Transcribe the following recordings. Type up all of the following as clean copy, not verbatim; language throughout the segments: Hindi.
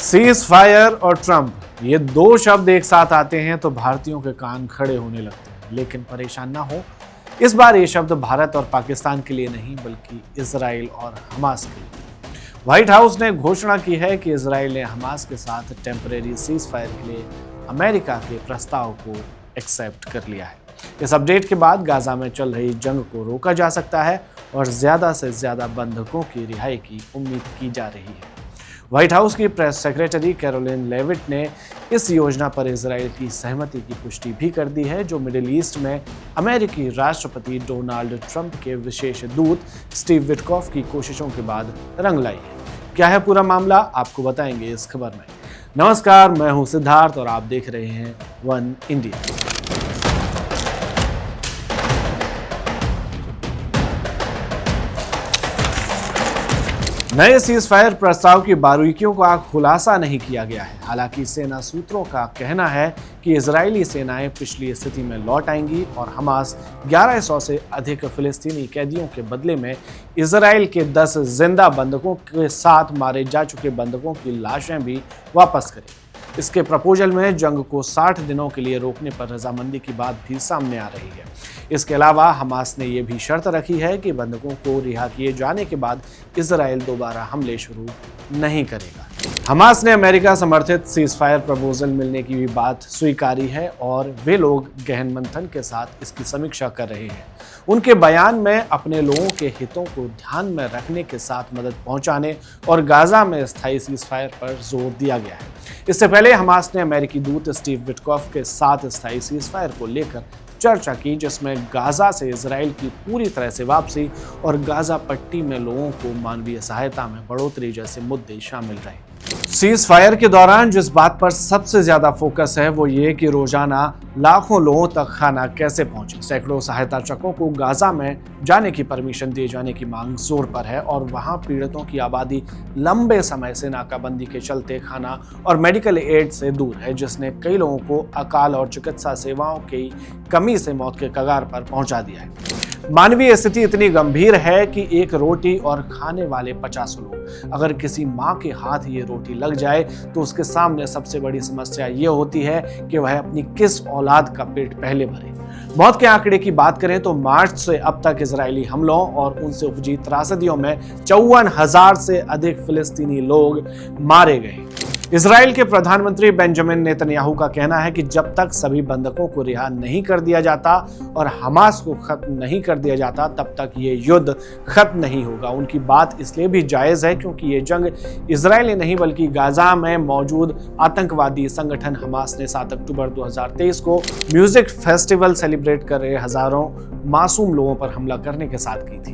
सीज फायर और ट्रंप, ये दो शब्द एक साथ आते हैं तो भारतीयों के कान खड़े होने लगते हैं। लेकिन परेशान ना हो, इस बार ये शब्द भारत और पाकिस्तान के लिए नहीं बल्कि इजराइल और हमास के लिए। व्हाइट हाउस ने घोषणा की है कि इजराइल ने हमास के साथ टेम्परेरी सीज फायर के लिए अमेरिका के प्रस्ताव को एक्सेप्ट कर लिया है। इस अपडेट के बाद गाजा में चल रही जंग को रोका जा सकता है और ज्यादा से ज्यादा बंधकों की रिहाई की उम्मीद की जा रही है। व्हाइट हाउस की प्रेस सेक्रेटरी कैरोलिन लेविट ने इस योजना पर इजराइल की सहमति की पुष्टि भी कर दी है, जो मिडिल ईस्ट में अमेरिकी राष्ट्रपति डोनाल्ड ट्रंप के विशेष दूत स्टीव विटकॉफ की कोशिशों के बाद रंग लाई है। क्या है पूरा मामला, आपको बताएंगे इस खबर में। नमस्कार, मैं हूं सिद्धार्थ और आप देख रहे हैं वन इंडिया। नए सीज फायर प्रस्ताव की बारीकियों का खुलासा नहीं किया गया है। हालांकि सेना सूत्रों का कहना है कि इजरायली सेनाएं पिछली स्थिति में लौट आएंगी और हमास 1100 से अधिक फिलिस्तीनी कैदियों के बदले में इजराइल के 10 जिंदा बंधकों के साथ मारे जा चुके बंधकों की लाशें भी वापस करेगी। इसके प्रपोजल में जंग को 60 दिनों के लिए रोकने पर रजामंदी की बात भी सामने आ रही है। इसके अलावा हमास ने यह भी शर्त रखी है कि बंधकों को रिहा किए जाने के बाद इजराइल दोबारा हमले शुरू नहीं करेगा। हमास ने अमेरिका समर्थित सीज फायर प्रपोजल मिलने की भी बात स्वीकारी है और वे लोग गहन मंथन के साथ इसकी समीक्षा कर रहे हैं। उनके बयान में अपने लोगों के हितों को ध्यान में रखने के साथ मदद पहुंचाने और गाजा में स्थायी सीज फायर पर जोर दिया गया है। इससे पहले हमास ने अमेरिकी दूत स्टीव विटकॉफ के साथ स्थायी सीज फायर को लेकर चर्चा की, जिसमें गाजा से इजराइल की पूरी तरह से वापसी और गाजा पट्टी में लोगों को मानवीय सहायता में बढ़ोतरी जैसे मुद्दे शामिल रहे। सीज फायर के दौरान जिस बात पर सबसे ज्यादा फोकस है वो ये कि रोजाना लाखों लोगों तक खाना कैसे पहुंचे। सैकड़ों सहायता ट्रकों को गाजा में जाने की परमिशन दिए जाने की मांग जोर पर है और वहां पीड़ितों की आबादी लंबे समय से नाकाबंदी के चलते खाना और मेडिकल एड से दूर है, जिसने कई लोगों को अकाल और चिकित्सा सेवाओं की कमी से मौत के कगार पर पहुंचा दिया है। मानवीय स्थिति इतनी गंभीर है कि एक रोटी और खाने वाले 50 लोग, अगर किसी माँ के हाथ ये रोटी लग जाए तो उसके सामने सबसे बड़ी समस्या ये होती है कि वह अपनी किस औलाद का पेट पहले भरे। मौत के आंकड़े की बात करें तो मार्च से अब तक इजरायली हमलों और उनसे उपजी त्रासदियों में 54,000 से अधिक फिलिस्तीनी लोग मारे गए। इजराइल के प्रधानमंत्री बेंजामिन नेतन्याहू का कहना है कि जब तक सभी बंधकों को रिहा नहीं कर दिया जाता और हमास को खत्म नहीं कर दिया जाता तब तक ये युद्ध खत्म नहीं होगा। उनकी बात इसलिए भी जायज है क्योंकि ये जंग इजराइल नहीं बल्कि गाजा में मौजूद आतंकवादी संगठन हमास ने 7 अक्टूबर 2023 को म्यूजिक फेस्टिवल सेलिब्रेट कर रहे हजारों मासूम लोगों पर हमला करने के साथ की थी।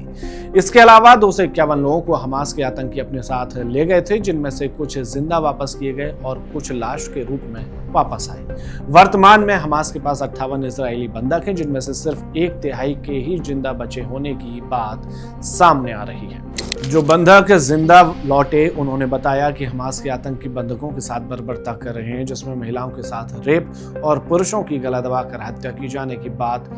इसके अलावा 251 लोगों को हमास के आतंकी अपने साथ ले गए थे, जिनमें से कुछ जिंदा वापस किए गए और कुछ लाश के रूप में वापस आए। वर्तमान में हमास के पास 58 इजरायली बंधक हैं, जिनमें से सिर्फ 1/3 के ही जिंदा बचे होने की बात सामने आ रही है। जो बंधक जिंदा लौटे उन्होंने बताया कि हमास के आतंकी बंधकों के साथ बर्बरता कर रहे हैं, जिसमें महिलाओं के साथ रेप और पुरुषों की गला दबाकर हत्या की जाने की बात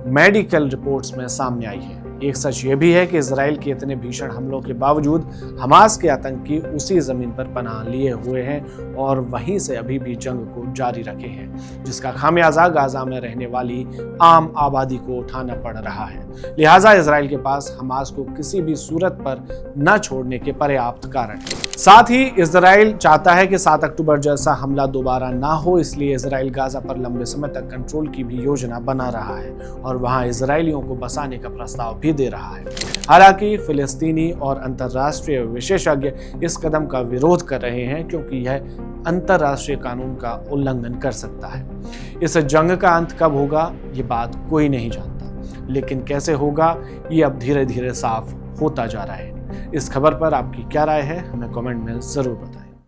मेडिकल रिपोर्ट्स में सामने आई है। एक सच ये भी है कि इजराइल के इतने भीषण हमलों के बावजूद हमास के आतंकी उसी जमीन पर पनाह लिए हुए हैं और वहीं से अभी भी जंग को जारी रखे हैं, जिसका खामियाजा गाजा में रहने वाली आम आबादी को उठाना पड़ रहा है। लिहाजा इजराइल के पास हमास को किसी भी सूरत पर न छोड़ने के पर्याप्त कारण है। साथ ही इजराइल चाहता है कि 7 अक्टूबर जैसा हमला दोबारा ना हो, इसलिए इजराइल गाजा पर लंबे समय तक कंट्रोल की भी योजना बना रहा है और वहां इजरायलियों को बसाने का प्रस्ताव भी दे रहा है। हालांकि फिलिस्तीनी और अंतर्राष्ट्रीय विशेषज्ञ इस कदम का विरोध कर रहे हैं क्योंकि यह अंतर्राष्ट्रीय कानून का उल्लंघन कर सकता है। इस जंग का अंत कब होगा ये बात कोई नहीं जानता, लेकिन कैसे होगा ये अब धीरे धीरे साफ होता जा रहा है। इस खबर पर आपकी क्या राय है, हमें कमेंट में जरूर बताएं।